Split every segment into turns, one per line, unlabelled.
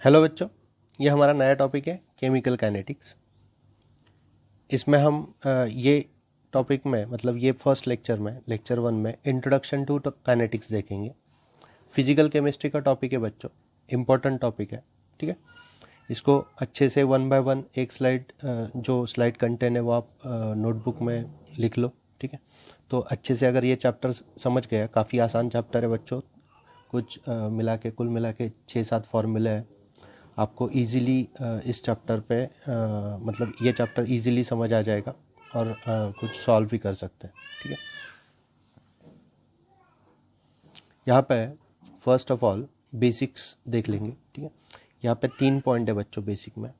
Hello बच्चों, ये हमारा नया टॉपिक है केमिकल काइनेटिक्स। इसमें हम ये टॉपिक में मतलब ये फर्स्ट लेक्चर में लेक्चर 1 में इंट्रोडक्शन टू काइनेटिक्स देखेंगे। फिजिकल केमिस्ट्री का टॉपिक है बच्चों, इम्पोर्टेंट टॉपिक है। ठीक है, इसको अच्छे से 1 बाय 1 एक स्लाइड जो स्लाइड कंटेंट है वो आप नोटबुक में लिख लो। ठीक है, तो अच्छे से अगर ये चैप्टर समझ गया, काफ़ी आसान चैप्टर है बच्चों। कुछ कुल मिला के 6-7 फॉर्मूले हैं। आपको इजीली इस चैप्टर पे मतलब ये चैप्टर इजीली समझ आ जाएगा और कुछ सॉल्व भी कर सकते हैं। ठीक है, यहाँ पे फर्स्ट ऑफ ऑल बेसिक्स देख लेंगे। ठीक है, यहाँ पे 3 पॉइंट है बच्चों बेसिक में।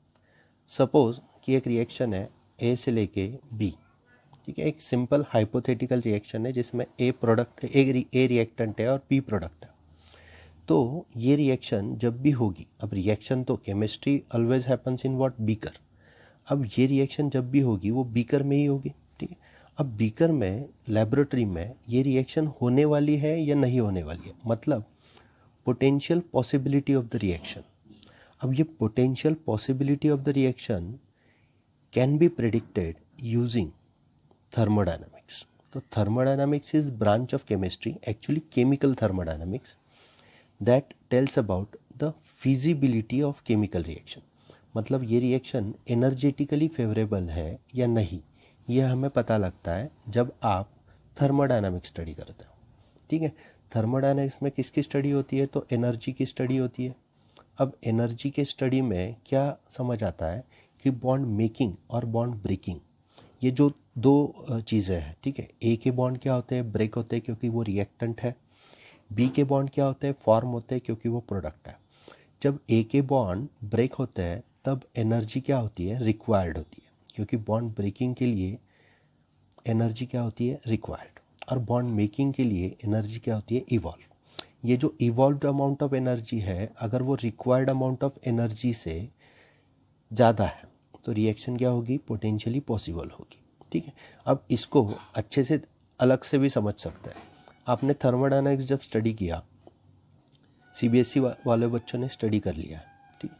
सपोज कि एक रिएक्शन है ए से लेके बी। ठीक है, एक सिंपल हाइपोथेटिकल रिएक्शन है जिसमें ए रिएक्टेंट है और बी प्रोडक्ट है। तो ये रिएक्शन जब भी होगी, अब रिएक्शन तो chemistry always happens in what, beaker. अब ये रिएक्शन जब भी होगी वो बीकर में ही होगी। ठीक है, अब बीकर में लेबोरेटरी में ये रिएक्शन होने वाली है या नहीं होने वाली है, मतलब potential possibility of the reaction. अब ये potential possibility of the reaction can be predicted using thermodynamics. तो thermodynamics is branch of chemistry, actually chemical thermodynamics, that tells about the feasibility of chemical reaction। मतलब ये reaction energetically favourable है या नहीं, ये हमें पता लगता है जब आप थर्मोडायनामिक्स स्टडी करते हो। ठीक है, थर्मोडायनामिक्स में किसकी स्टडी होती है, तो एनर्जी की स्टडी होती है। अब एनर्जी के स्टडी में क्या समझ आता है कि बॉन्ड मेकिंग और बॉन्ड ब्रेकिंग, ये जो दो चीज़ें हैं। ठीक है, ए के बॉन्ड क्या होते हैं, ब्रेक होते हैं क्योंकि वो रिएक्टेंट है। बी के बॉन्ड क्या होते हैं, फॉर्म होते हैं क्योंकि वो प्रोडक्ट है। जब ए के बॉन्ड ब्रेक होते हैं तब एनर्जी क्या होती है, रिक्वायर्ड होती है, क्योंकि बॉन्ड ब्रेकिंग के लिए एनर्जी क्या होती है, रिक्वायर्ड। और बॉन्ड मेकिंग के लिए एनर्जी क्या होती है, इवॉल्व। ये जो इवॉल्व्ड अमाउंट ऑफ एनर्जी है, अगर वो रिक्वायर्ड अमाउंट ऑफ एनर्जी से ज़्यादा है तो रिएक्शन क्या होगी, पोटेंशियली पॉसिबल होगी। ठीक है, अब इसको अच्छे से अलग से भी समझ सकते हैं। आपने थर्मोडायनामिक्स जब स्टडी किया, सीबीएसई वाले बच्चों ने स्टडी कर लिया। ठीक,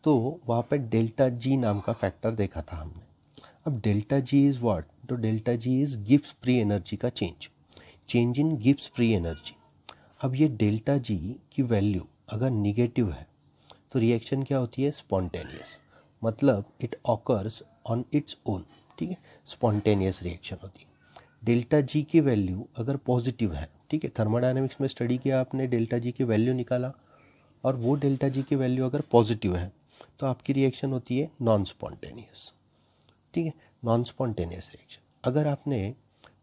तो वहाँ पे डेल्टा जी नाम का फैक्टर देखा था हमने। अब डेल्टा जी इज़ व्हाट, तो delta G is Gibbs free energy का change in Gibbs free energy. अब ये डेल्टा जी की वैल्यू अगर निगेटिव है तो रिएक्शन क्या होती है, स्पॉन्टेनियस, मतलब it occurs on its own. ठीक है, स्पॉन्टेनियस रिएक्शन होती है। डेल्टा जी की वैल्यू अगर पॉजिटिव है, ठीक है, थर्मोडायनामिक्स में स्टडी किया आपने, डेल्टा जी की वैल्यू निकाला और वो डेल्टा जी की वैल्यू अगर पॉजिटिव है तो आपकी रिएक्शन होती है नॉन स्पॉन्टेनियस। ठीक है, नॉन स्पॉन्टेनियस रिएक्शन। अगर आपने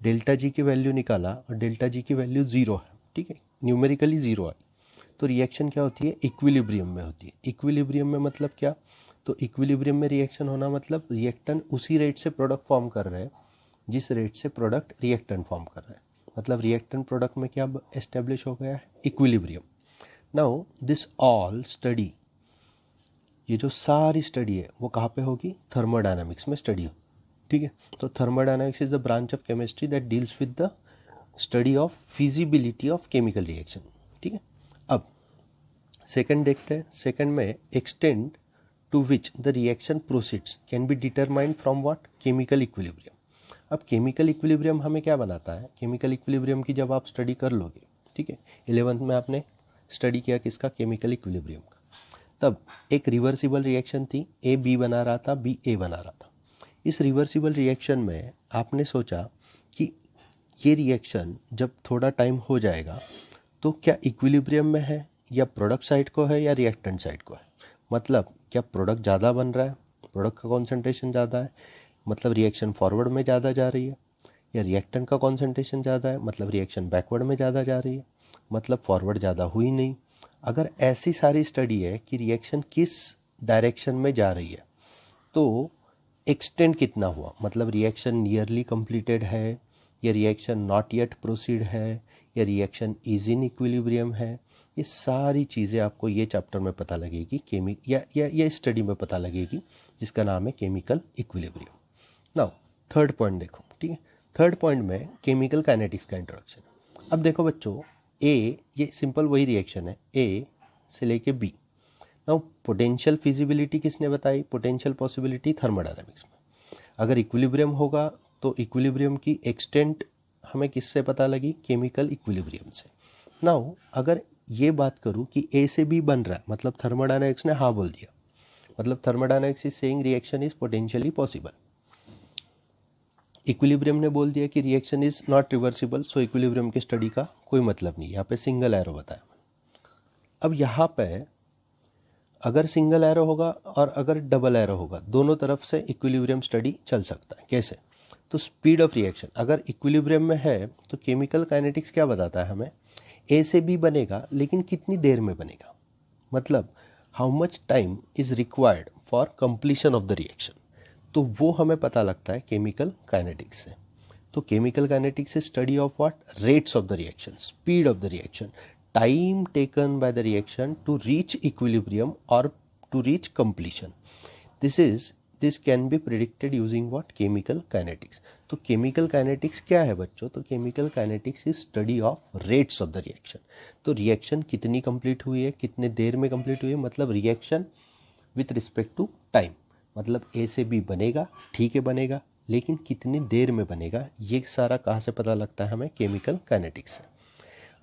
डेल्टा जी की वैल्यू निकाला और डेल्टा जी की वैल्यू 0 है, ठीक है, न्यूमेरिकली 0 है, तो रिएक्शन क्या होती है, इक्विलिब्रियम में होती है। इक्विलिब्रियम में मतलब क्या, तो इक्विलिब्रियम में रिएक्शन होना मतलब रिएक्टेंट उसी रेट से प्रोडक्ट फॉर्म कर रहे हैं जिस रेट से प्रोडक्ट रिएक्टेंट फॉर्म कर रहा है, मतलब रिएक्टेंट प्रोडक्ट में क्या एस्टेब्लिश हो गया है, equilibrium. Now this all study, ये जो सारी स्टडी है वो कहाँ पे होगी, थर्मोडायनामिक्स में स्टडी हो। ठीक है, तो thermodynamics is the branch of chemistry that deals with the study of feasibility of chemical reaction. ठीक है, अब सेकंड देखते हैं। सेकंड में extent to which the reaction proceeds can be determined from what, chemical equilibrium. अब chemical equilibrium हमें क्या बनाता है, केमिकल इक्विलिब्रियम की जब आप स्टडी कर लोगे, ठीक है, 11th में आपने स्टडी किया किसका, केमिकल इक्विलिब्रियम का, तब एक रिवर्सिबल रिएक्शन थी, ए बी बना रहा था, बी ए बना रहा था। इस रिवर्सिबल रिएक्शन में आपने सोचा कि ये रिएक्शन जब थोड़ा टाइम हो जाएगा तो क्या इक्विलिब्रियम में है या प्रोडक्ट साइड को है या रिएक्टेंट साइड को है, मतलब क्या प्रोडक्ट ज़्यादा बन रहा है, प्रोडक्ट का कॉन्सेंट्रेशन ज़्यादा है, मतलब रिएक्शन फॉरवर्ड में ज़्यादा जा रही है, या रिएक्टेंट का कॉन्सेंट्रेशन ज़्यादा है, मतलब रिएक्शन बैकवर्ड में ज़्यादा जा रही है, मतलब फॉरवर्ड ज़्यादा हुई नहीं। अगर ऐसी सारी स्टडी है कि रिएक्शन किस डायरेक्शन में जा रही है, तो एक्सटेंट कितना हुआ, मतलब रिएक्शन नियरली कंप्लीटेड है या रिएक्शन नॉट येट प्रोसीड है या रिएक्शन इज इन इक्विलिब्रियम है, ये सारी चीज़ें आपको ये चैप्टर में पता लगेगी, या स्टडी में पता लगेगी जिसका नाम है chemical equilibrium. Now third point देखो। ठीक है, थर्ड पॉइंट में केमिकल काइनेटिक्स का इंट्रोडक्शन। अब देखो बच्चों, ए, ये सिंपल वही रिएक्शन है, ए से लेके बी। नाउ पोटेंशियल फिजिबिलिटी किसने बताई? पोटेंशियल पॉसिबिलिटी थर्मोडायनामिक्स में। अगर इक्विलिब्रियम होगा तो इक्विलिब्रियम की एक्सटेंट हमें किससे पता लगी? केमिकल इक्विलिब्रियम से। नाउ अगर ये बात करूं कि ए से बी बन रहा है, मतलब थर्मोडायनामिक्स ने हाँ बोल दिया, मतलब thermodynamics is saying reaction is potentially possible. Equilibrium ने बोल दिया कि reaction is not reversible, so equilibrium की स्टडी का कोई मतलब नहीं। यहाँ पे सिंगल एरो बताया। अब यहाँ पे अगर सिंगल एरो होगा और अगर डबल एरो होगा, दोनों तरफ से इक्विलिब्रियम स्टडी चल सकता है। कैसे? तो स्पीड ऑफ रिएक्शन अगर इक्विलिब्रियम में है तो केमिकल काइनेटिक्स क्या बताता है हमें? ए से बी बनेगा, लेकिन कितनी देर में बनेगा, मतलब how much time is required for completion of the reaction. तो वो हमें पता लगता है केमिकल काइनेटिक्स से। तो chemical kinetics is study of what? Rates of the reaction, speed of the reaction, time taken by the reaction to reach equilibrium और to reach completion. This can be predicted using what? Chemical kinetics. तो chemical kinetics क्या है बच्चों? तो chemical kinetics is study of rates of the reaction. तो reaction कितनी complete हुई है, कितने देर में कंप्लीट हुई है, मतलब reaction with respect to time. मतलब ए से बी बनेगा, ठीक है बनेगा, लेकिन कितनी देर में बनेगा, ये सारा कहाँ से पता लगता है हमें? केमिकल काइनेटिक्स से।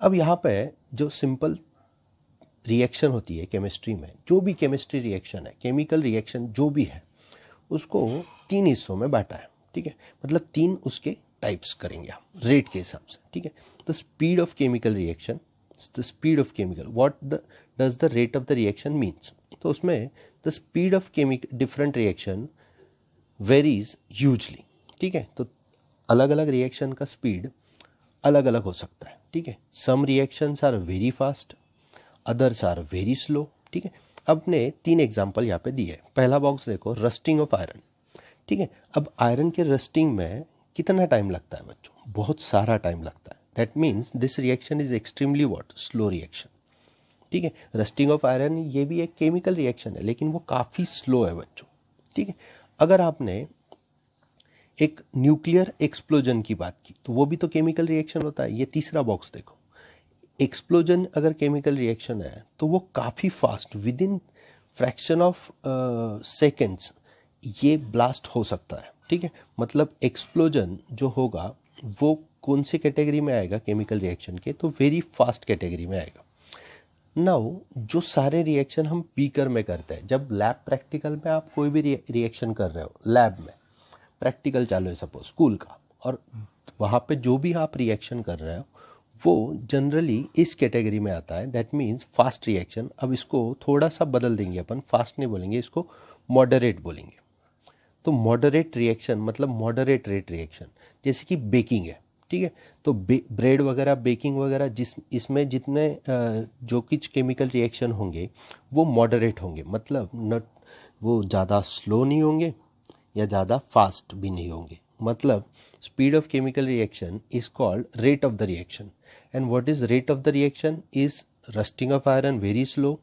अब यहाँ पे जो सिंपल रिएक्शन होती है केमिस्ट्री में, जो भी केमिस्ट्री रिएक्शन है, केमिकल रिएक्शन जो भी है, उसको 3 हिस्सों में बांटा है, ठीक है। मतलब 3 उसके टाइप्स करेंगे हम रेट के हिसाब से, ठीक है। The speed of chemical reaction, the speed of chemical, what does the rate of the reaction means. तो उसमें the speed of different reaction varies hugely, ठीक है। तो अलग अलग रिएक्शन का स्पीड अलग अलग हो सकता है, ठीक है। Some reactions are very fast, others are very slow, ठीक है। अब ने 3 एग्जाम्पल यहाँ पे दिए। पहला बॉक्स देखो, रस्टिंग ऑफ आयरन, ठीक है। अब आयरन के रस्टिंग में कितना टाइम लगता है बच्चों? बहुत सारा टाइम लगता है। That means this reaction is extremely what? Slow reaction, ठीक है। रस्टिंग ऑफ आयरन ये भी एक केमिकल रिएक्शन है, लेकिन वो काफ़ी स्लो है बच्चों, ठीक है। अगर आपने एक न्यूक्लियर एक्सप्लोजन की बात की तो वो भी तो केमिकल रिएक्शन होता है। ये तीसरा बॉक्स देखो, एक्सप्लोजन अगर केमिकल रिएक्शन है तो वो काफ़ी fast, with in fraction of seconds ये ब्लास्ट हो सकता है, ठीक है। मतलब एक्सप्लोजन जो होगा वो कौन सी कैटेगरी में आएगा केमिकल रिएक्शन के? तो वेरी फास्ट कैटेगरी में आएगा। नाउ जो सारे रिएक्शन हम बीकर में करते हैं, जब लैब प्रैक्टिकल में आप कोई भी रिएक्शन कर रहे हो, लैब में प्रैक्टिकल चालू है सपोज स्कूल का, और वहाँ पे जो भी आप रिएक्शन कर रहे हो वो जनरली इस कैटेगरी में आता है। That means fast reaction. अब इसको थोड़ा सा बदल देंगे अपन, फास्ट नहीं बोलेंगे, इसको मॉडरेट बोलेंगे। तो मॉडरेट रिएक्शन मतलब मॉडरेट रेट रिएक्शन, जैसे कि बेकिंग है, ठीक है। तो ब्रेड वगैरह, बेकिंग वगैरह, इसमें जितने जो कुछ केमिकल रिएक्शन होंगे वो मॉडरेट होंगे, मतलब नट वो ज़्यादा स्लो नहीं होंगे या ज़्यादा फास्ट भी नहीं होंगे। मतलब speed of chemical reaction is called rate of the reaction. And what is rate of the reaction? Is rusting of iron very slow,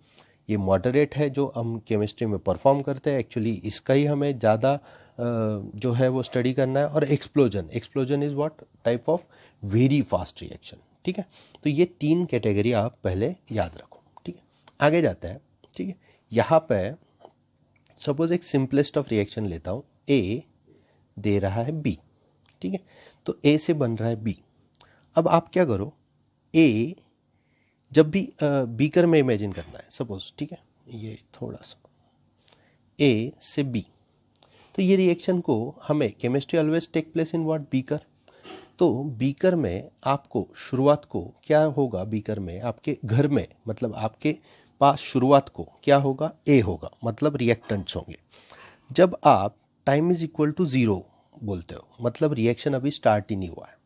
ये मॉडरेट है जो हम केमिस्ट्री में परफॉर्म करते हैं। एक्चुअली इसका ही हमें ज़्यादा जो है वो स्टडी करना है। और explosion is what? Type of very fast reaction, ठीक है। तो ये 3 कैटेगरी आप पहले याद रखो, ठीक है। आगे जाता है, ठीक है। यहाँ पे सपोज एक सिंपलेस्ट ऑफ रिएक्शन लेता हूँ, ए दे रहा है बी, ठीक है। तो ए से बन रहा है बी। अब आप क्या करो, ए जब भी बीकर में इमेजिन करना है सपोज, ठीक है, ये थोड़ा सा ए से बी, तो ये रिएक्शन को हमें chemistry always take place in what? Beaker. तो बीकर में आपको शुरुआत को क्या होगा? बीकर में आपके घर में, मतलब आपके पास शुरुआत को क्या होगा? ए होगा, मतलब रिएक्टेंट्स होंगे। जब आप टाइम इज इक्वल टू 0 बोलते हो, मतलब रिएक्शन अभी स्टार्ट ही नहीं हुआ है,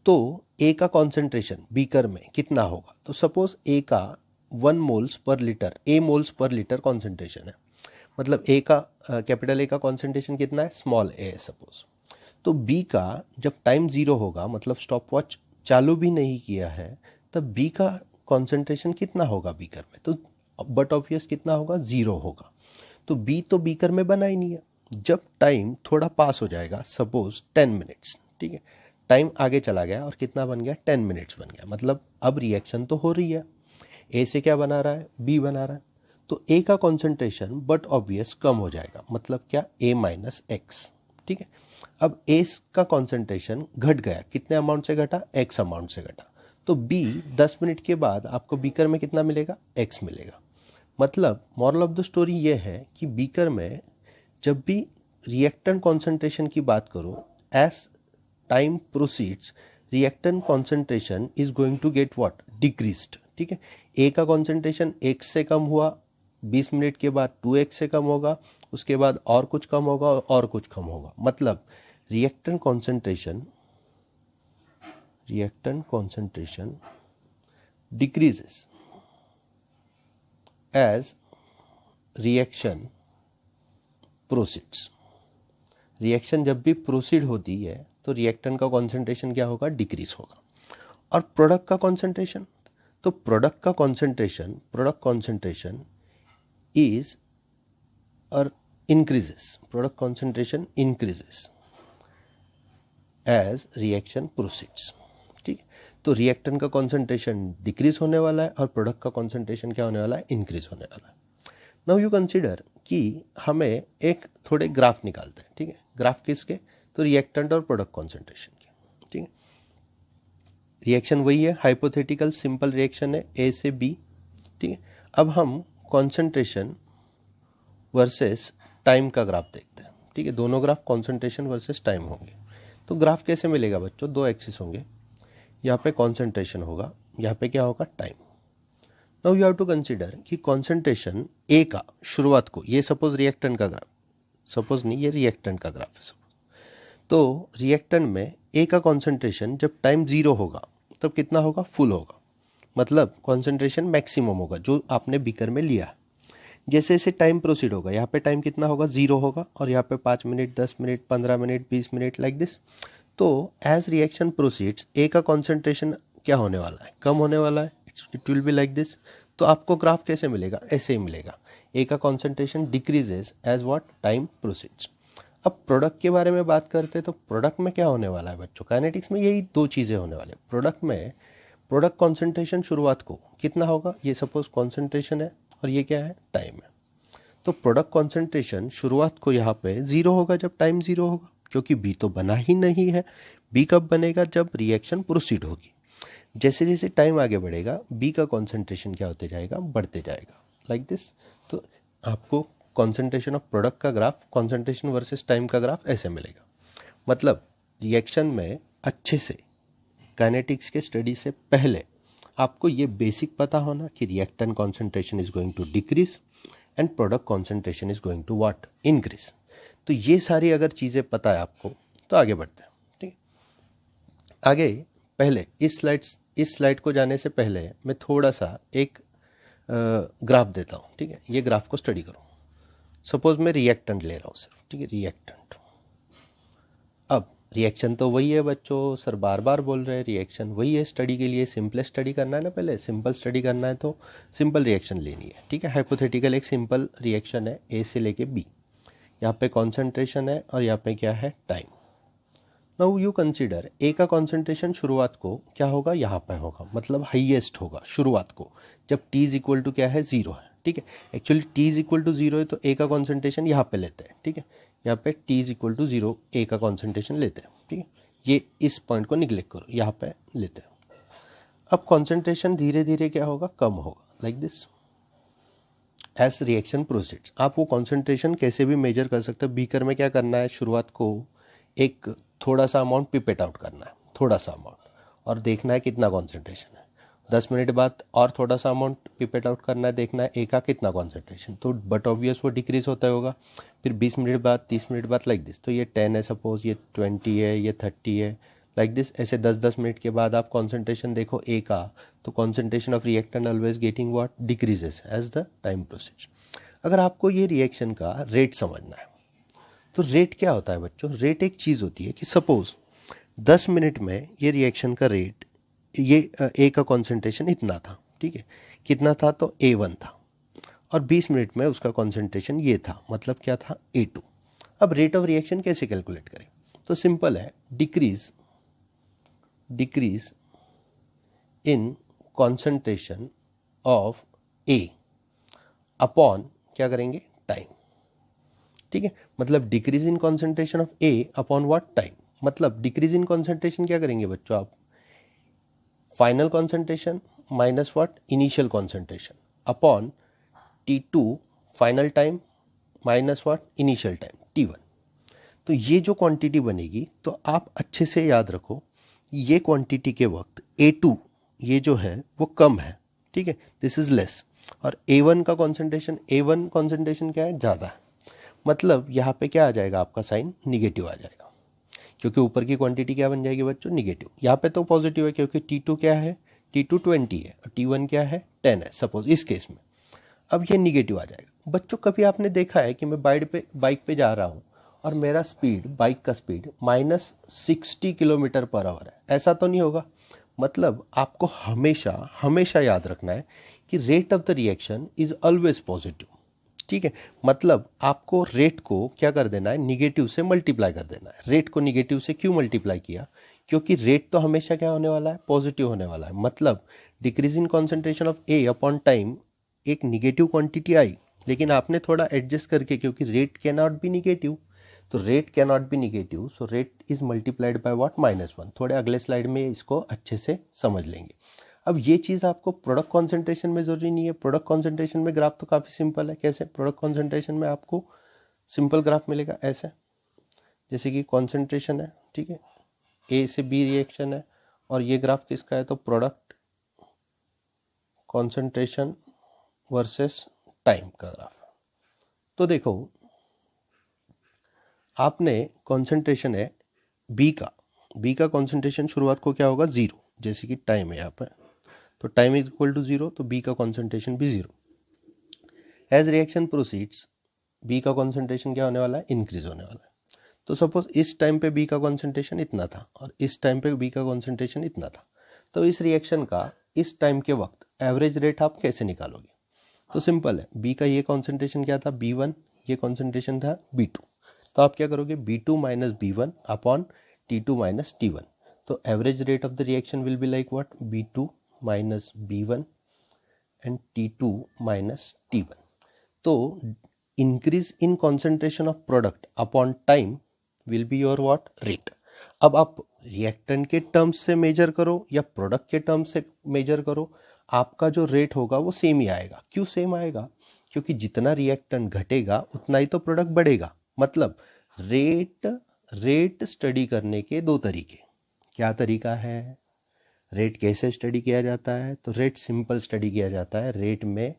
तो ए का कॉन्सेंट्रेशन बीकर में कितना होगा? तो सपोज ए का 1 मोल्स पर लीटर, ए मोल्स पर लीटर कॉन्सेंट्रेशन है। मतलब ए का कैपिटल ए का कॉन्सेंट्रेशन कितना है? स्मॉल ए है सपोज। तो बी का जब टाइम 0 होगा, मतलब स्टॉप वॉच चालू भी नहीं किया है, तब बी का कॉन्सेंट्रेशन कितना होगा बीकर में? तो बट ऑब्वियस कितना होगा? 0 होगा। तो बी तो बीकर में बना ही नहीं है। जब टाइम थोड़ा पास हो जाएगा, सपोज 10 मिनट्स, ठीक है, टाइम आगे चला गया और कितना बन गया? 10 मिनट्स बन गया। मतलब अब रिएक्शन तो हो रही है, ए से क्या बना रहा है? बी बना रहा है। तो ए का कॉन्सेंट्रेशन बट ऑब्वियस कम हो जाएगा, मतलब क्या, ए माइनस एक्स, ठीक है। अब ए का कॉन्सेंट्रेशन घट गया, कितने अमाउंट से घटा, एक्स अमाउंट से घटा, तो बी 10 मिनट के बाद आपको बीकर में कितना मिलेगा, एक्स मिलेगा। मतलब मॉरल ऑफ द स्टोरी ये है कि बीकर में जब भी रिएक्टेंट कॉन्सेंट्रेशन की बात करो, as time proceeds reactant concentration is going to get what, decreased, ठीक है। ए का कॉन्सेंट्रेशन एक्स से कम हुआ, 20 मिनट के बाद 2x से कम होगा, उसके बाद और कुछ कम होगा और कुछ कम होगा। मतलब reactant concentration decreases as reaction proceeds. Reaction जब भी प्रोसीड होती है तो रिएक्टेंट का कॉन्सेंट्रेशन क्या होगा, डिक्रीज होगा। और प्रोडक्ट का कॉन्सेंट्रेशन, तो product concentration is or increases, product concentration increases as reaction proceeds, ठीक है। तो रिएक्टेंट का कॉन्सेंट्रेशन डिक्रीज होने वाला है और प्रोडक्ट का कॉन्सेंट्रेशन क्या होने वाला है, इंक्रीज होने वाला है। नाउ यू कंसीडर कि हमें एक थोड़े ग्राफ निकालते हैं, ठीक है। ग्राफ किसके, तो रिएक्टेंट और प्रोडक्ट कॉन्सेंट्रेशन के, ठीक है। रिएक्शन वही है, हाइपोथेटिकल सिंपल रिएक्शन है ए से बी, ठीक है। अब हम कॉन्सेंट्रेशन वर्सेस टाइम का ग्राफ देखते हैं, ठीक है। दोनों ग्राफ कॉन्सेंट्रेशन वर्सेस टाइम होंगे। तो ग्राफ कैसे मिलेगा बच्चों, दो एक्सिस होंगे, यहाँ पे कॉन्सेंट्रेशन होगा, यहाँ पे क्या होगा, time. Now you have to consider कि कॉन्सेंट्रेशन ए का शुरुआत को, ये सपोज रिएक्टेंट का ग्राफ, सपोज नहीं, ये रिएक्टेंट का ग्राफ है सपोज। तो रिएक्टेंट में ए का कॉन्सेंट्रेशन जब टाइम 0 होगा तब कितना होगा, फुल होगा, मतलब कॉन्सेंट्रेशन मैक्सिमम होगा जो आपने बीकर में लिया। जैसे जैसे टाइम प्रोसीड होगा, यहाँ पे टाइम कितना होगा, 0 होगा, और यहाँ पे 5 minute, 10 minute, 15 minute, 20 minute, like this. तो एज रिएक्शन प्रोसीड्स ए का कॉन्सेंट्रेशन क्या होने वाला है, कम होने वाला है, it will be like this. तो आपको ग्राफ कैसे मिलेगा, ऐसे ही मिलेगा, ए का concentration decreases as what, time proceeds. अब प्रोडक्ट के बारे में बात करते हैं, तो प्रोडक्ट में क्या होने वाला है बच्चों, काइनेटिक्स में यही दो चीज़ें होने वाले। प्रोडक्ट में प्रोडक्ट कॉन्सेंट्रेशन शुरुआत को कितना होगा, ये सपोज कॉन्सेंट्रेशन है और ये क्या है, टाइम है। तो प्रोडक्ट कॉन्सेंट्रेशन शुरुआत को यहाँ पे 0 होगा जब टाइम 0 होगा, क्योंकि बी तो बना ही नहीं है। बी कब बनेगा, जब रिएक्शन प्रोसीड होगी। जैसे जैसे टाइम आगे बढ़ेगा बी का कॉन्सेंट्रेशन क्या होते जाएगा, बढ़ते जाएगा, लाइक दिस। तो आपको कॉन्सेंट्रेशन ऑफ प्रोडक्ट का ग्राफ, कॉन्सेंट्रेशन वर्सेस टाइम का ग्राफ ऐसे मिलेगा। मतलब रिएक्शन में अच्छे से काइनेटिक्स के स्टडी से पहले आपको ये बेसिक पता होना कि reactant concentration is going to decrease and product concentration is going to what, increase. तो ये सारी अगर चीज़ें पता है आपको तो आगे बढ़ते हैं, ठीक है। आगे पहले इस स्लाइड को जाने से पहले मैं थोड़ा सा एक ग्राफ देता हूँ, ठीक है। ये ग्राफ को स्टडी करो। सपोज मैं रिएक्टेंट ले रहा हूँ सिर्फ, ठीक है, रिएक्टेंट। अब रिएक्शन तो वही है बच्चों, सर बार बार बोल रहे हैं रिएक्शन वही है। स्टडी के लिए सिंपल स्टडी करना है ना, पहले सिंपल स्टडी करना है तो सिंपल रिएक्शन लेनी है, ठीक है। हाइपोथेटिकल एक सिंपल रिएक्शन है ए से लेके बी, यहाँ पे कॉन्सेंट्रेशन है और यहाँ पे क्या है, time. Now you consider a का कॉन्सेंट्रेशन शुरुआत को क्या होगा, यहाँ पे होगा, मतलब हाईएस्ट होगा शुरुआत को, जब टी इज इक्वल टू क्या है, 0 है, ठीक है। Actually T is equal to 0 है तो ए का कॉन्सेंट्रेशन यहाँ पे लेते हैं, ठीक है। यहाँ पे टी इज इक्वल टू 0 ए का कॉन्सेंट्रेशन लेते हैं, ठीक है। ये इस पॉइंट को निग्लेक्ट करो, यहाँ पे लेते हैं। अब कॉन्सेंट्रेशन धीरे धीरे क्या होगा, कम होगा, like this as reaction proceeds. आप वो कॉन्सेंट्रेशन कैसे भी मेजर कर सकते हो। बीकर में क्या करना है, शुरुआत को एक थोड़ा सा अमाउंट पिपेट आउट करना है, थोड़ा सा अमाउंट, और देखना है कितना कॉन्सेंट्रेशन है। 10 मिनट बाद और थोड़ा सा अमाउंट पिपेट आउट करना है, देखना है ए का कितना कॉन्सेंट्रेशन, तो बट ऑब्वियस वो डिक्रीज होता होगा। फिर 20 मिनट बाद, 30 मिनट बाद, लाइक दिस। तो ये 10 है सपोज, ये 20 है, ये 30 है, लाइक दिस। ऐसे 10-10 मिनट के बाद आप कॉन्सेंट्रेशन देखो ए का, तो concentration of reactant always getting what, decreases as the time proceeds. अगर आपको ये रिएक्शन का रेट समझना है तो रेट क्या होता है बच्चों, रेट एक चीज़ होती है कि सपोज 10 मिनट में ये रिएक्शन का रेट, ये ए का कॉन्सेंट्रेशन इतना था, ठीक है, कितना था, तो A1 था, और 20 मिनट में उसका कॉन्सेंट्रेशन ये था, मतलब क्या था, A2। अब रेट ऑफ रिएक्शन कैसे कैलकुलेट करें, तो सिंपल है, decrease in concentration of A upon क्या करेंगे, टाइम। ठीक है, मतलब decrease in concentration of A upon what, time. मतलब डिक्रीज इन कॉन्सेंट्रेशन क्या करेंगे बच्चों आप, final concentration minus what, initial concentration upon T2 final time minus what, initial time T1। तो ये जो क्वांटिटी बनेगी, तो आप अच्छे से याद रखो, ये क्वांटिटी के वक्त A2 ये जो है वो कम है, ठीक है, दिस इज लेस, और A1 का कॉन्सेंट्रेशन, A1 कॉन्सेंट्रेशन क्या है, ज़्यादा है। मतलब यहाँ पे क्या आ जाएगा, आपका साइन निगेटिव आ जाएगा, क्योंकि ऊपर की क्वांटिटी क्या बन जाएगी बच्चों, निगेटिव। यहाँ पे तो पॉजिटिव है क्योंकि T2 क्या है, T2 20 है और T1 क्या है, 10 है सपोज इस केस में। अब ये निगेटिव आ जाएगा। बच्चों कभी आपने देखा है कि मैं बाइक पे जा रहा हूँ और मेरा स्पीड, बाइक का स्पीड -60 किलोमीटर पर आवर है, ऐसा तो नहीं होगा। मतलब आपको हमेशा हमेशा याद रखना है कि rate of the reaction is always positive. ठीक है, मतलब आपको रेट को क्या कर देना है, निगेटिव से मल्टीप्लाई कर देना है। रेट को निगेटिव से क्यों मल्टीप्लाई किया, क्योंकि रेट तो हमेशा क्या होने वाला है, पॉजिटिव होने वाला है। मतलब decrease in concentration of A upon time, एक निगेटिव क्वांटिटी आई, लेकिन आपने थोड़ा एडजस्ट करके, क्योंकि rate can not be negative, तो rate can not be negative, so rate is multiplied by what, -1। थोड़े अगले स्लाइड में इसको अच्छे से समझ लेंगे। अब ये चीज़ आपको प्रोडक्ट कॉन्सेंट्रेशन में जरूरी नहीं है। प्रोडक्ट कॉन्सेंट्रेशन में ग्राफ तो काफ़ी सिंपल है। कैसे, प्रोडक्ट कॉन्सेंट्रेशन में आपको सिंपल ग्राफ मिलेगा ऐसे, जैसे कि कॉन्सेंट्रेशन है, ठीक है, ए से बी रिएक्शन है, और ये ग्राफ किसका है, तो प्रोडक्ट कॉन्सेंट्रेशन वर्सेस टाइम का ग्राफ। तो देखो, आपने कॉन्सेंट्रेशन है बी का कॉन्सेंट्रेशन शुरुआत को क्या होगा, 0, जैसे कि टाइम है यहाँ पर, तो टाइम इज इक्वल टू 0, तो बी का कॉन्सेंट्रेशन भी 0। एज रिएक्शन प्रोसीड्स, बी का कॉन्सेंट्रेशन क्या होने वाला है, इंक्रीज होने वाला है। तो सपोज इस टाइम पे बी का कॉन्सेंट्रेशन इतना था और इस टाइम पे बी का कॉन्सेंट्रेशन इतना था, तो इस रिएक्शन का इस टाइम के वक्त एवरेज रेट आप कैसे निकालोगे, तो सिंपल है, बी का ये कॉन्सेंट्रेशन क्या था, B1, ये कॉन्सेंट्रेशन था B2, तो आप क्या करोगे, B2 minus B1 upon T2 minus T1, तो average rate of the reaction will be like what, B2 minus B1 and T2 minus T1। तो increase in concentration of product upon time will be your what, rate. अब आप reactant के terms से major करो या product के terms से major करो, आपका जो रेट होगा वो सेम ही आएगा। क्यों सेम आएगा, क्योंकि जितना रिएक्टेंट घटेगा उतना ही तो प्रोडक्ट बढ़ेगा। मतलब रेट स्टडी करने के दो तरीके, क्या तरीका है, रेट कैसे स्टडी किया जाता है, तो रेट सिंपल स्टडी किया जाता है। रेट में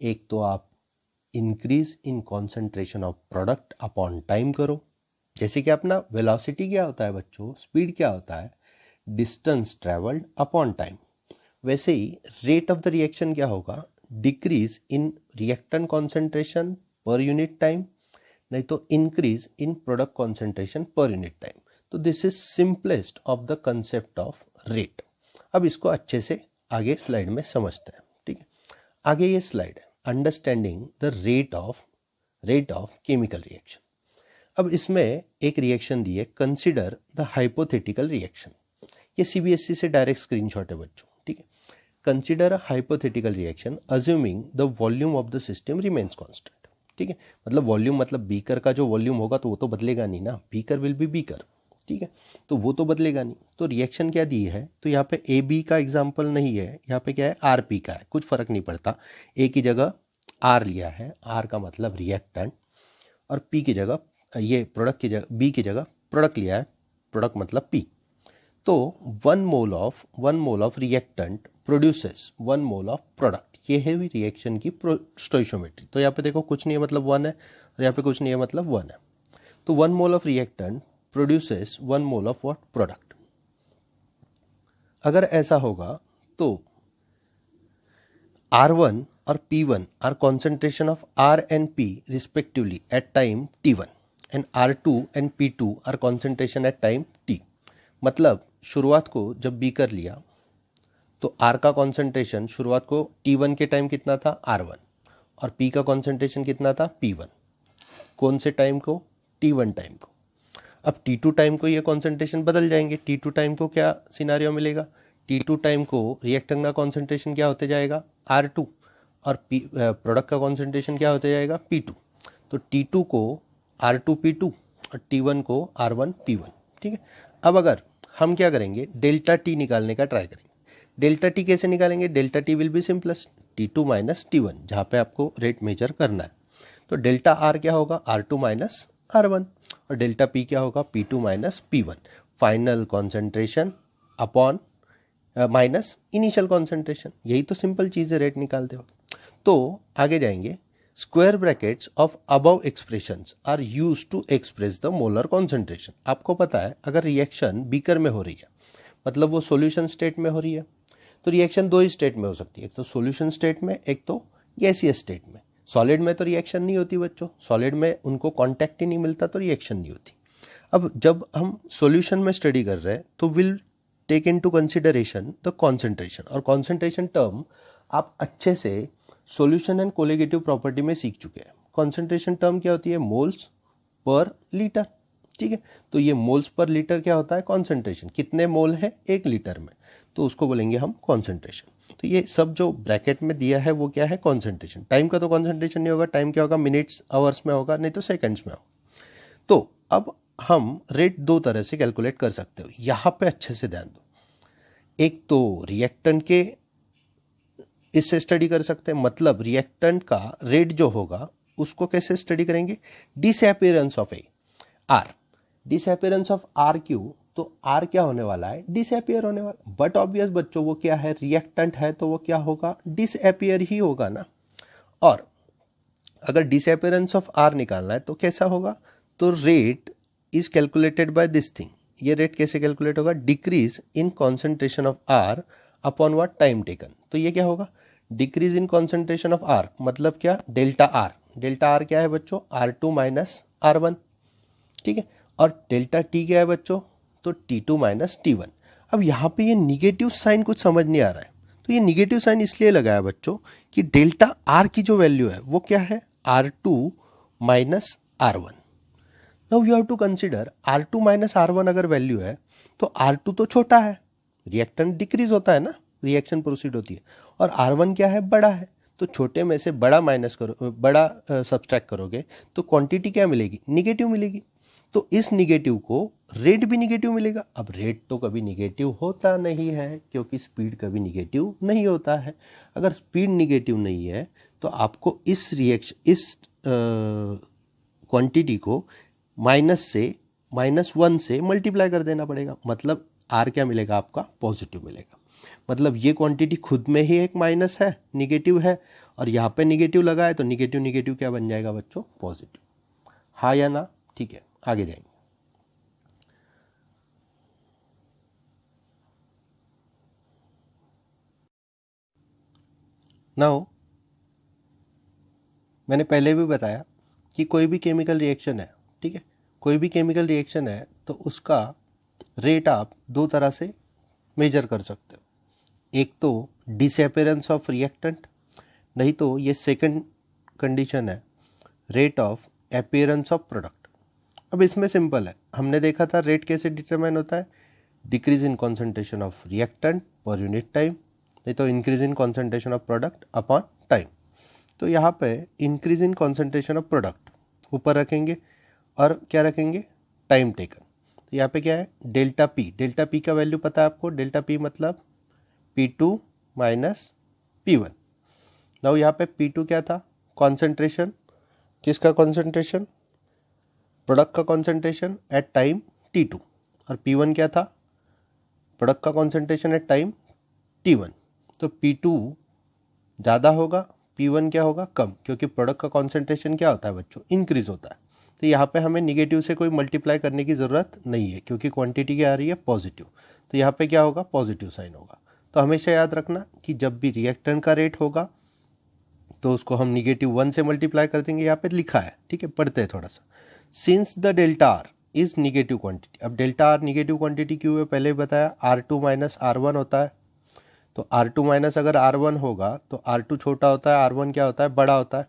एक तो आप increase in concentration of product upon time करो, जैसे कि अपना वेलोसिटी क्या होता है बच्चों, स्पीड क्या होता है, डिस्टेंस ट्रेवल्ड अपॉन टाइम। वैसे ही रेट ऑफ द रिएक्शन क्या होगा, decrease in reactant concentration per unit time, नहीं तो increase in product concentration per unit time. तो this is simplest of the concept of rate. अब इसको अच्छे से आगे स्लाइड में समझते हैं, ठीक है। आगे ये स्लाइड है, understanding the rate of chemical reaction. अब इसमें एक रिएक्शन दी है, कंसिडर द हाइपोथेटिकल रिएक्शन। ये सीबीएसई से डायरेक्ट स्क्रीनशॉट है बच्चों, ठीक है। Consider a hypothetical reaction assuming the volume of the system remains constant, ठीक है। मतलब वॉल्यूम मतलब बीकर का जो वॉल्यूम होगा तो वो तो बदलेगा नहीं ना, बीकर विल बी बीकर, ठीक है, तो वो तो बदलेगा नहीं। तो रिएक्शन क्या दी है, तो यहाँ पे ए बी का एग्जाम्पल नहीं है, यहाँ पे क्या है, आर पी का है, कुछ फर्क नहीं पड़ता, ए की जगह आर लिया है, आर का मतलब रिएक्टेंट, और पी की जगह ये प्रोडक्ट की जगह, बी की जगह प्रोडक्ट लिया है, प्रोडक्ट मतलब पी। तो 1 mole of reactant produces 1 mole of product, ये है भी रिएक्शन की स्टोइशियोमेट्री। तो यहाँ पे देखो कुछ नहीं है मतलब 1 है, और यहाँ पे कुछ नहीं है मतलब 1 है। तो 1 mole of reactant produces 1 mole of what, product. अगर ऐसा होगा तो R1 और P1 are concentration of R and P respectively at time T1 and R2 and P2 are concentration at time T। मतलब शुरुआत को जब B कर लिया तो R का कॉन्सेंट्रेशन शुरुआत को T1 के टाइम कितना था, R1, और P का कॉन्सेंट्रेशन कितना था, P1। कौन से टाइम को, T1 टाइम को। अब T2 टाइम को ये कॉन्सेंट्रेशन बदल जाएंगे, T2 टाइम को क्या सिनारियो मिलेगा, T2 टाइम को रिएक्टेंट का कॉन्सेंट्रेशन क्या होते जाएगा, R2, और प्रोडक्ट का कॉन्सेंट्रेशन क्या होता जाएगा P2। तो T2 को R2P2 और T1 को R1P1। ठीक है, अब अगर हम क्या करेंगे, डेल्टा टी निकालने का ट्राई करेंगे। डेल्टा टी कैसे निकालेंगे, delta T will be simplest T2 minus T1, जहाँ पे आपको रेट मेजर करना है। तो डेल्टा आर क्या होगा, R2 माइनस R1, और डेल्टा पी क्या होगा, P2 minus P1। Final concentration upon minus initial concentration, यही तो सिंपल चीज़ है रेट निकालते हो। तो आगे जाएंगे, square brackets of above expressions are used to express the molar concentration. आपको पता है अगर रिएक्शन बीकर में हो रही है, मतलब वो सॉल्यूशन स्टेट में हो रही है, तो रिएक्शन दो ही स्टेट में हो सकती है, एक तो सॉल्यूशन स्टेट में, एक तो गैसियस स्टेट में। सॉलिड में तो रिएक्शन नहीं होती बच्चों, सॉलिड में उनको कॉन्टैक्ट ही नहीं मिलता तो रिएक्शन नहीं होती। अब जब हम सॉल्यूशन में स्टडी कर रहे हैं तो will take into consideration the concentration, और कॉन्सेंट्रेशन टर्म आप अच्छे से सॉल्यूशन एंड कोलिगेटिव प्रॉपर्टी में सीख चुके हैं। कॉन्सेंट्रेशन टर्म क्या होती है, मोल्स पर लीटर। ठीक है, तो ये मोल्स पर लीटर क्या होता है, कॉन्सेंट्रेशन, कितने मोल है 1 लीटर में, तो उसको बोलेंगे हम कॉन्सेंट्रेशन। तो ये सब जो ब्रैकेट में दिया है वो क्या है, कॉन्सेंट्रेशन। टाइम का तो कॉन्सेंट्रेशन नहीं होगा, टाइम क्या होगा, मिनट्स आवर्स में होगा, नहीं तो सेकंड्स में होगा। तो अब हम रेट दो तरह से कैलकुलेट कर सकते हो, यहाँ पे अच्छे से ध्यान दो। एक तो रिएक्टेंट के इससे स्टडी कर सकते हैं, मतलब रिएक्टेंट का रेट जो होगा उसको कैसे स्टडी करेंगे, disappearance of A R. Disappearance of R Q, तो आर क्या होने वाला है, डिसअपीयर होने वाला। बट ऑब्वियस बच्चों वो क्या है, रिएक्टेंट है, तो वो क्या होगा, डिसअपीयर ही होगा ना। और अगर डिसअपीयरेंस ऑफ आर निकालना है तो कैसा होगा, तो rate is calculated by this thing. ये रेट कैसे कैलकुलेट होगा, decrease in concentration of R upon what, time taken. तो ये क्या होगा, decrease in concentration of R, मतलब क्या, डेल्टा आर। डेल्टा आर क्या है बच्चों, R2 माइनस R1। ठीक है, और डेल्टा टी क्या है बच्चों, तो T2 माइनस T1। अब यहाँ पे ये निगेटिव साइन कुछ समझ नहीं आ रहा है, तो ये निगेटिव साइन इसलिए लगाया बच्चों कि डेल्टा आर की जो वैल्यू है वो क्या है, R2 minus R1। Now you have to consider R2 minus R1 अगर वैल्यू है तो R2 तो छोटा है, रिएक्टेंट डिक्रीज होता है ना, रिएक्शन प्रोसीड होती है, और R1 क्या है, बड़ा है। तो छोटे में से बड़ा माइनस करो, बड़ा सब्सट्रैक्ट करोगे तो क्वांटिटी क्या मिलेगी, निगेटिव मिलेगी। तो इस निगेटिव को रेट भी निगेटिव मिलेगा। अब रेट तो कभी निगेटिव होता नहीं है क्योंकि स्पीड कभी निगेटिव नहीं होता है। अगर स्पीड निगेटिव नहीं है तो आपको इस रिएक्शन, इस क्वांटिटी को -1 से मल्टीप्लाई कर देना पड़ेगा, मतलब आर क्या मिलेगा आपका, पॉजिटिव मिलेगा। मतलब ये क्वांटिटी खुद में ही एक माइनस है, निगेटिव है, और यहाँ पे निगेटिव लगा है तो निगेटिव निगेटिव क्या बन जाएगा बच्चों, पॉजिटिव। हाँ या ना, ठीक है, आगे जाएंगे। नाउ मैंने पहले भी बताया कि कोई भी केमिकल रिएक्शन है, ठीक है, कोई भी केमिकल रिएक्शन है तो उसका रेट आप दो तरह से मेजर कर सकते हो। एक तो डिसअपीयरेंस ऑफ रिएक्टेंट, नहीं तो ये सेकंड कंडीशन है, rate of appearance of product. अब इसमें सिंपल है, हमने देखा था रेट कैसे डिटरमाइन होता है, decrease in concentration of reactant पर यूनिट टाइम, नहीं तो increase in concentration of product upon time. तो यहाँ पे increase in concentration of product ऊपर रखेंगे और क्या रखेंगे, टाइम टेकन। तो यहाँ पे क्या है, डेल्टा पी। डेल्टा पी का वैल्यू पता है आपको, डेल्टा पी मतलब P2 माइनस P1। नाउ यहाँ पे P2 क्या था, कॉन्सेंट्रेशन, किसका कॉन्सेंट्रेशन, प्रोडक्ट का कॉन्सेंट्रेशन एट टाइम T2, और P1 क्या था, प्रोडक्ट का कॉन्सेंट्रेशन एट टाइम T1। तो P2 ज़्यादा होगा, P1 क्या होगा, कम, क्योंकि प्रोडक्ट का कॉन्सेंट्रेशन क्या होता है बच्चों, इंक्रीज होता है। तो यहाँ पे हमें निगेटिव से कोई मल्टीप्लाई करने की ज़रूरत नहीं है क्योंकि क्वांटिटी क्या आ रही है, पॉजिटिव। तो यहाँ पे क्या होगा, पॉजिटिव साइन होगा। तो हमेशा याद रखना कि जब भी रिएक्टेंट का रेट होगा तो उसको हम -1 से मल्टीप्लाई कर देंगे, यहाँ पे लिखा है, ठीक है, पढ़ते हैं थोड़ा सा। Since the delta R is negative quantity, अब डेल्टा आर निगेटिव क्वांटिटी क्यों है, पहले बताया, R2 माइनस R1 होता है। तो R2 माइनस अगर R1 होगा तो R2 छोटा होता है, R1 क्या होता है, बड़ा होता है।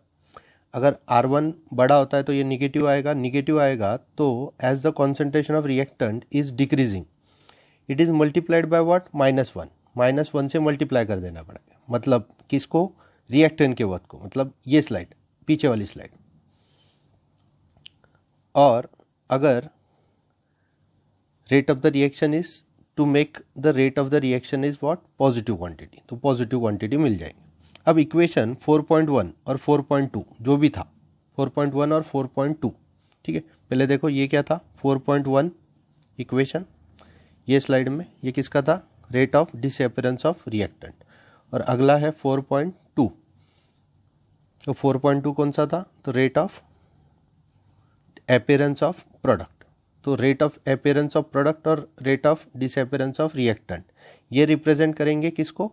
अगर R1 बड़ा होता है तो ये निगेटिव आएगा, निगेटिव आएगा तो as the concentration of reactant is decreasing it is multiplied by what, -1। -1 से मल्टीप्लाई कर देना पड़ेगा, मतलब किसको, रिएक्टेंट के वर्क को, मतलब ये स्लाइड, पीछे वाली स्लाइड। और अगर rate of the reaction is to make the rate of the reaction is what, positive quantity, तो पॉजिटिव क्वांटिटी मिल जाएगी। अब इक्वेशन 4.1 और 4.2 जो भी था, 4.1 और 4.2, ठीक है। पहले देखो ये क्या था, 4.1 इक्वेशन, ये स्लाइड में ये किसका था, rate of disappearance of reactant, और अगला है 4.2। तो 4.2 कौन सा था, तो rate of appearance of product. तो rate of appearance of product और rate of disappearance of reactant ये रिप्रेजेंट करेंगे किसको,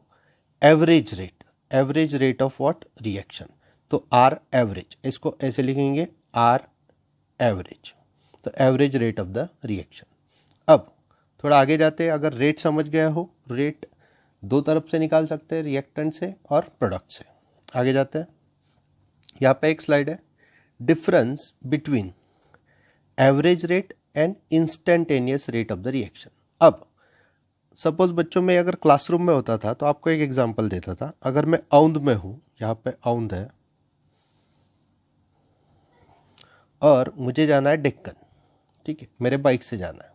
average rate, average rate of what, reaction. तो आर एवरेज, इसको ऐसे लिखेंगे आर एवरेज, तो average rate of the reaction. अब थोड़ा आगे जाते हैं, अगर रेट समझ गया हो, रेट दो तरफ से निकाल सकते हैं, रिएक्टेंट से और प्रोडक्ट से। आगे जाते हैं, यहाँ पे एक स्लाइड है, difference between average rate and instantaneous rate of the reaction. अब सपोज बच्चों में अगर क्लासरूम में होता था तो आपको एक एग्जांपल देता था, अगर मैं औंध में हूं, यहाँ पे औंध है और मुझे जाना है डेक्कन, ठीक है, मेरे बाइक से जाना है,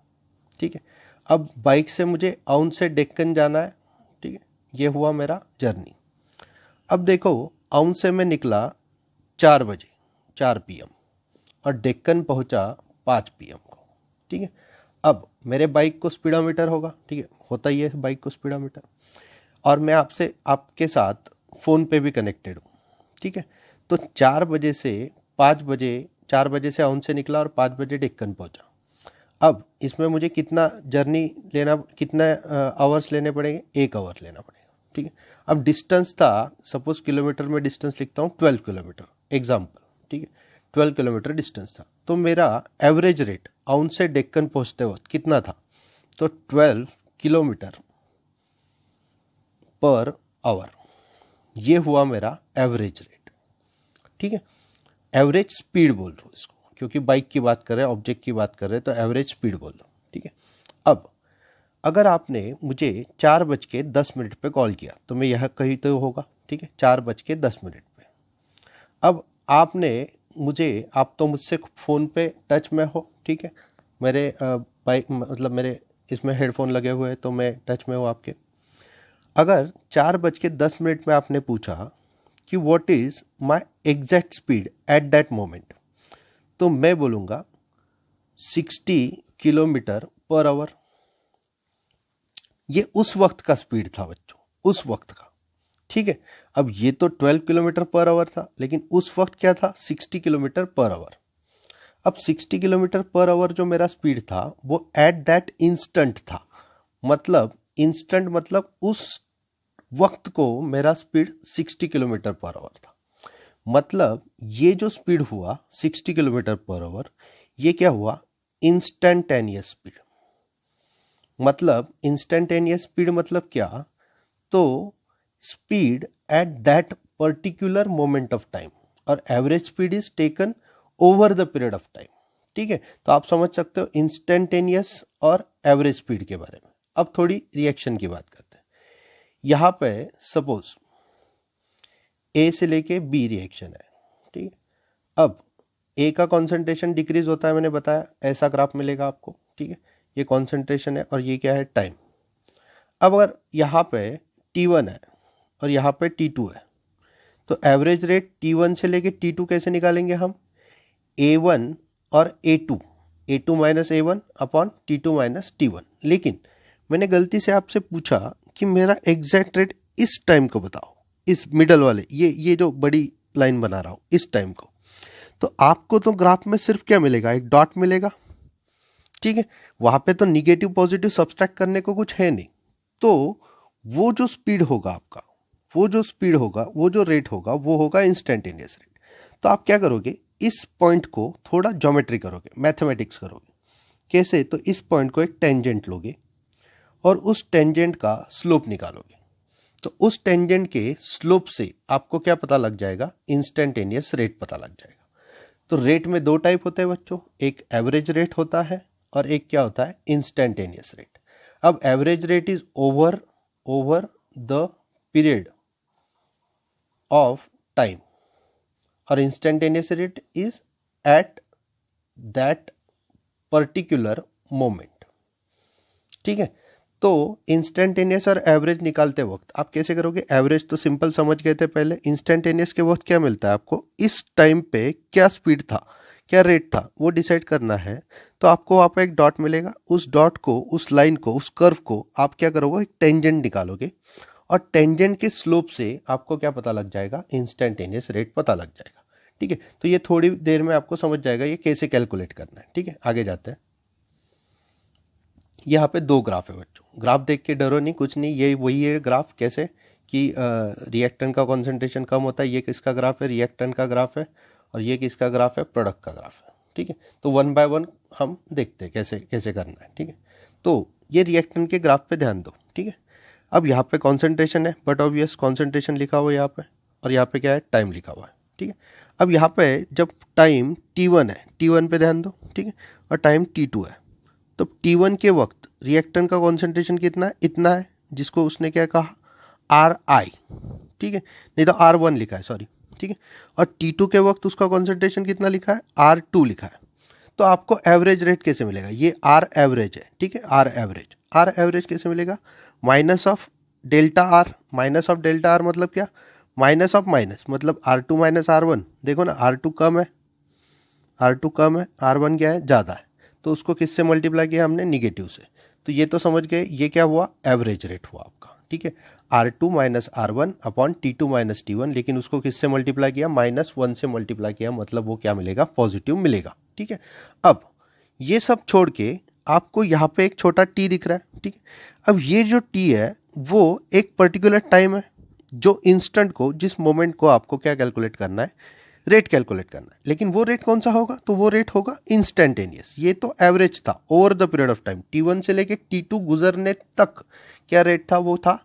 ठीक है। अब बाइक से मुझे औंध से डेक्कन जाना है, ठीक है, ये हुआ मेरा जर्नी। अब देखो औंध से मैं निकला 4 बजे 4 PM और डेक्कन पहुंचा 5 PM को, ठीक है। अब मेरे बाइक को स्पीडोमीटर होगा, ठीक है, होता ही है बाइक को स्पीडोमीटर, और मैं आपके साथ फ़ोन पे भी कनेक्टेड हूँ, ठीक है। तो 4 बजे से 5 बजे, 4 बजे से औंध से निकला और 5 बजे डेक्कन पहुंचा। अब इसमें मुझे कितना जर्नी लेना, कितना आवर्स लेने पड़ेंगे, 1 आवर लेना पड़ेगा, ठीक है। अब डिस्टेंस था, सपोज किलोमीटर में डिस्टेंस लिखता हूँ 12 किलोमीटर एग्जाम्पल, ठीक है, 12 किलोमीटर डिस्टेंस था। तो मेरा एवरेज रेट औंध से डेक्कन पहुंचते वक्त कितना था, तो 12 किलोमीटर पर आवर, ये हुआ मेरा एवरेज रेट, ठीक है। एवरेज स्पीड बोल रहा हूँ इसको, क्योंकि बाइक की बात कर रहे हैं, ऑब्जेक्ट की बात कर रहे हैं, तो एवरेज स्पीड बोल दो, ठीक है। अब अगर आपने मुझे 4:10 पे कॉल किया तो मैं यह कही तो होगा, ठीक है, 4:10 पे। अब आपने मुझे, आप तो मुझसे फ़ोन पे टच में हो, ठीक है, मेरे बाइक मतलब मेरे इसमें हेडफोन लगे हुए हैं तो मैं टच में हूँ आपके। अगर 4:10 में आपने पूछा कि what is my exact speed at that moment, तो मैं बोलूँगा 60 किलोमीटर पर आवर। ये उस वक्त का स्पीड था बच्चों, उस वक्त का, ठीक है। अब ये तो 12 किलोमीटर पर आवर था, लेकिन उस वक्त क्या था, 60 किलोमीटर पर आवर। अब 60 किलोमीटर पर आवर जो मेरा स्पीड था वो एट दैट इंस्टेंट था, मतलब इंस्टेंट मतलब उस वक्त को मेरा स्पीड 60 किलोमीटर पर आवर था। मतलब ये जो स्पीड हुआ 60 किलोमीटर पर आवर, ये क्या हुआ, इंस्टेंटेनियस स्पीड। मतलब इंस्टेंटेनियस स्पीड मतलब क्या, तो speed at that particular moment of time, और average speed is taken over the period of time, ठीक है। तो आप समझ सकते हो इंस्टेंटेनियस और एवरेज स्पीड के बारे में। अब थोड़ी रिएक्शन की बात करते हैं। यहां पे सपोज ए से लेके बी रिएक्शन है, ठीक है। अब ए का कॉन्सेंट्रेशन डिक्रीज होता है, मैंने बताया, ऐसा ग्राफ मिलेगा आपको, ठीक है। ये कॉन्सेंट्रेशन है और ये क्या है, टाइम। अब अगर यहाँ पे T1 है और यहाँ पे T2 है, तो एवरेज रेट T1 से लेके T2 कैसे निकालेंगे हम, A1 और A2 minus A1 upon T2 minus T1। लेकिन मैंने गलती से आपसे पूछा कि मेरा एग्जैक्ट रेट इस टाइम को बताओ, इस मिडल वाले, ये जो बड़ी लाइन बना रहा हूं इस टाइम को, तो आपको तो ग्राफ में सिर्फ क्या मिलेगा, एक डॉट मिलेगा, ठीक है। वहां पे तो निगेटिव पॉजिटिव सब्सट्रैक्ट करने को कुछ है नहीं। तो वो जो स्पीड होगा आपका, वो जो स्पीड होगा, वो जो रेट होगा, वो होगा इंस्टेंटेनियस रेट। तो आप क्या करोगे, इस पॉइंट को थोड़ा ज्योमेट्री करोगे, मैथमेटिक्स करोगे। कैसे, तो इस पॉइंट को एक टेंजेंट लोगे और उस टेंजेंट का स्लोप निकालोगे। तो उस टेंजेंट के स्लोप से आपको क्या पता लग जाएगा, इंस्टेंटेनियस रेट पता लग जाएगा। तो रेट में 2 टाइप होते हैं बच्चों, एक एवरेज रेट होता है और एक क्या होता है, इंस्टेंटेनियस रेट। अब average rate is over the period, of time और instantaneous rate is at that particular moment. ठीक है, तो इंस्टेंटेनियस और एवरेज निकालते वक्त आप कैसे करोगे? एवरेज तो सिंपल समझ गए थे पहले। इंस्टेंटेनियस के वक्त क्या मिलता है आपको? इस टाइम पे क्या स्पीड था, क्या रेट था, वो डिसाइड करना है। तो आपको वहाँ पे एक डॉट मिलेगा, उस डॉट को, उस लाइन को, उस कर्व को आप क्या करोगे? एक टेंजेंट निकालोगे और टेंजेंट के स्लोप से आपको क्या पता लग जाएगा? इंस्टेंटेनियस रेट पता लग जाएगा। ठीक है, तो ये थोड़ी देर में आपको समझ जाएगा ये कैसे कैलकुलेट करना है। ठीक है, आगे जाते हैं। यहाँ पे दो ग्राफ है बच्चों, ग्राफ देख के डरो नहीं, कुछ नहीं, ये वही है ग्राफ। कैसे कि रिएक्टेंट का कॉन्सेंट्रेशन कम होता है, ये किसका ग्राफ है? रिएक्टेंट का ग्राफ है। और ये किसका ग्राफ है? प्रोडक्ट का ग्राफ है। ठीक है, तो वन बाय वन हम देखते हैं कैसे कैसे करना है। ठीक है, तो ये रिएक्टेंट के ग्राफ पे ध्यान दो। ठीक है, अब यहाँ पे कॉन्सेंट्रेशन है, बट ऑब्वियस कॉन्सेंट्रेशन लिखा हुआ है यहाँ पे, और यहाँ पे क्या है? टाइम लिखा हुआ है। ठीक है, अब यहाँ पे जब टाइम T1 है, T1 पे ध्यान दो। ठीक है, और टाइम T2 है, तो T1 के वक्त रिएक्टेंट का कॉन्सेंट्रेशन कितना है? इतना है, जिसको उसने क्या कहा? RI। ठीक है, नहीं तो R1 लिखा है, सॉरी। ठीक है, और T2 के वक्त उसका कॉन्सेंट्रेशन कितना लिखा है? R2 लिखा है। तो आपको एवरेज रेट कैसे मिलेगा? ये R एवरेज है। ठीक है, R एवरेज कैसे मिलेगा? Minus of delta R। Minus of delta R मतलब क्या? माइनस ऑफ माइनस मतलब R2 माइनस R1। देखो ना, R2 कम है, R2 कम है, R1 क्या है? ज़्यादा है। तो उसको किससे मल्टीप्लाई किया हमने? निगेटिव से। तो ये तो समझ गए, ये क्या हुआ? एवरेज रेट हुआ आपका। ठीक है, R2 minus R1 upon T2 minus T1, लेकिन उसको किससे मल्टीप्लाई किया? -1 से मल्टीप्लाई किया, मतलब वो क्या मिलेगा? पॉजिटिव मिलेगा। ठीक है, अब ये सब छोड़ के आपको यहाँ पे एक छोटा t दिख रहा है। ठीक है, अब ये जो t है वो एक पर्टिकुलर टाइम है, जो इंस्टेंट को, जिस मोमेंट को आपको क्या कैलकुलेट करना है? रेट कैलकुलेट करना है। लेकिन वो रेट कौन सा होगा? तो वो रेट होगा इंस्टेंटेनियस। ये तो एवरेज था over the period of time, T1 से लेके T2 गुजरने तक क्या रेट था? वो था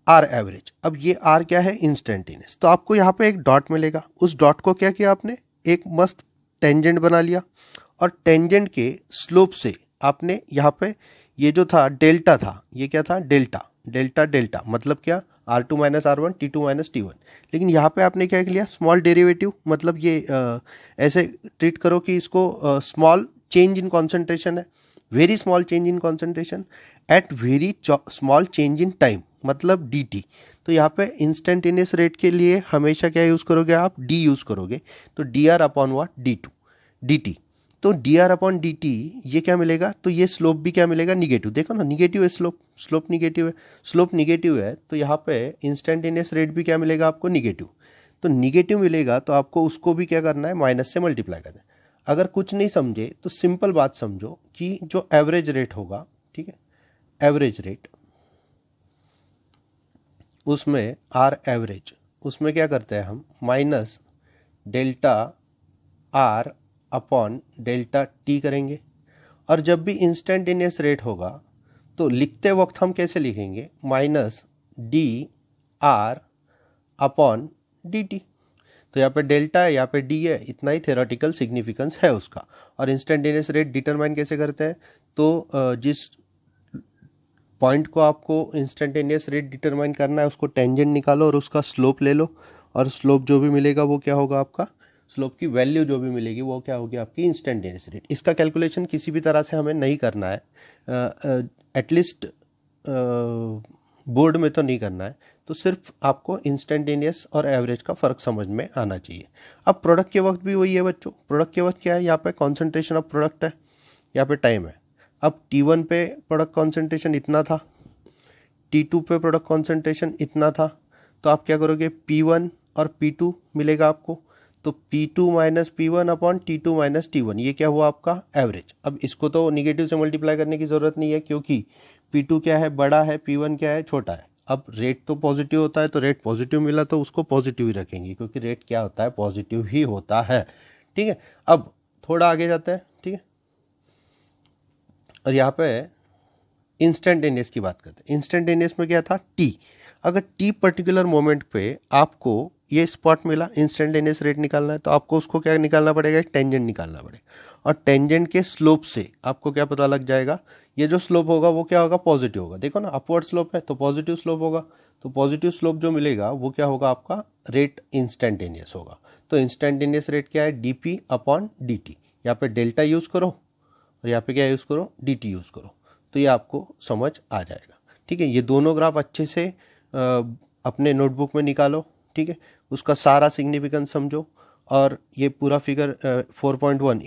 R एवरेज। अब ये R क्या है? इंस्टेंटेनियस। तो आपको यहाँ पे एक डॉट मिलेगा, उस डॉट को क्या किया आपने? एक मस्त टेंजेंट बना लिया, और टेंजेंट के स्लोप से आपने यहाँ पे ये जो था डेल्टा था, ये क्या था? डेल्टा। डेल्टा डेल्टा मतलब क्या? R2 minus R1, T2 minus T1। लेकिन यहाँ पे आपने क्या लिया? Small derivative. मतलब ये ऐसे ट्रीट करो कि इसको स्मॉल चेंज इन कॉन्सेंट्रेशन है, very small change in concentration at very small change in time, मतलब dt। तो यहाँ पे इंस्टेंटेनियस रेट के लिए हमेशा क्या यूज़ करोगे आप? d यूज़ करोगे। तो dr अपॉन व्हाट? dt। तो dr अपॉन dt ये क्या मिलेगा? तो ये स्लोप भी क्या मिलेगा? निगेटिव। देखो ना, निगेटिव है स्लोप, स्लोप निगेटिव है, स्लोप निगेटिव है, तो यहाँ पे इंस्टेंटेनियस रेट भी क्या मिलेगा आपको? निगेटिव। तो निगेटिव मिलेगा तो आपको उसको भी क्या करना है? माइनस से मल्टीप्लाई करना है। अगर कुछ नहीं समझे तो सिंपल बात समझो कि जो एवरेज रेट होगा, ठीक है, एवरेज रेट, उसमें आर एवरेज, उसमें क्या करते हैं हम? Minus delta R upon delta T करेंगे। और जब भी इंस्टेंटेनियस रेट होगा तो लिखते वक्त हम कैसे लिखेंगे? Minus D R upon D T. तो यहाँ पे डेल्टा है, यहाँ पे डी है, इतना ही थ्योरेटिकल सिग्निफिकेंस है उसका। और इंस्टेंटेनियस रेट डिटरमाइन कैसे करते हैं? तो जिस पॉइंट को आपको इंस्टेंटेनियस रेट डिटरमाइन करना है, उसको टेंजेंट निकालो और उसका स्लोप ले लो, और स्लोप जो भी मिलेगा वो क्या होगा आपका? स्लोप की वैल्यू जो भी मिलेगी वो क्या होगी? आपकी इंस्टेंटेनियस रेट। इसका कैलकुलेशन किसी भी तरह से हमें नहीं करना है, एटलीस्ट बोर्ड में तो नहीं करना है, तो सिर्फ आपको इंस्टेंटेनियस और एवरेज का फ़र्क समझ में आना चाहिए। अब प्रोडक्ट के वक्त भी वही है बच्चों। प्रोडक्ट के वक्त क्या है? यहाँ पे कॉन्सेंट्रेशन ऑफ प्रोडक्ट है, यहाँ पे टाइम है। अब T1 पे प्रोडक्ट कॉन्सेंट्रेशन इतना था, T2 पे प्रोडक्ट कॉन्सेंट्रेशन इतना था, तो आप क्या करोगे? P1 और P2 मिलेगा आपको, तो P2 minus P1 upon T2 minus T1, ये क्या हुआ आपका? एवरेज। अब इसको तो निगेटिव से मल्टीप्लाई करने की ज़रूरत नहीं है, क्योंकि P2 क्या है? बड़ा है, P1 क्या है? छोटा है। अब रेट तो पॉजिटिव होता है, तो रेट पॉजिटिव मिला तो उसको पॉजिटिव ही रखेंगे, क्योंकि रेट क्या होता है? पॉजिटिव ही होता है। ठीक है, अब थोड़ा आगे जाते हैं। ठीक है, और यहाँ पे इंस्टेंटेनियस की बात करते हैं। इंस्टेंटेनियस में क्या था? टी। अगर टी पर्टिकुलर मोमेंट पे आपको ये स्पॉट मिला, इंस्टेंटेनियस रेट निकालना है तो आपको उसको क्या निकालना पड़ेगा, एक टेंजेंट निकालना पड़ेगा। और टेंजेंट के स्लोप से आपको क्या पता लग जाएगा, ये जो स्लोप होगा वो क्या होगा, पॉजिटिव होगा। देखो ना अपवर्ड स्लोप है तो पॉजिटिव स्लोप होगा, तो पॉजिटिव स्लोप जो मिलेगा वो क्या होगा, आपका रेट इंस्टेंटेनियस होगा। तो इंस्टेंटेनियस रेट क्या है, डीपी अपॉन डी। यहाँ पे डेल्टा यूज करो और यहाँ पे क्या यूज करो, dt यूज करो, तो ये आपको समझ आ जाएगा। ठीक है, ये दोनों ग्राफ अच्छे से अपने नोटबुक में निकालो। ठीक है, उसका सारा सिग्निफिकेंस समझो। और ये पूरा figure 4.1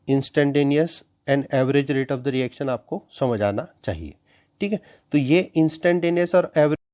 instantaneous and average rate of the reaction आपको समझ आना चाहिए। ठीक है, तो ये इंस्टेंटेनियस और एवरेज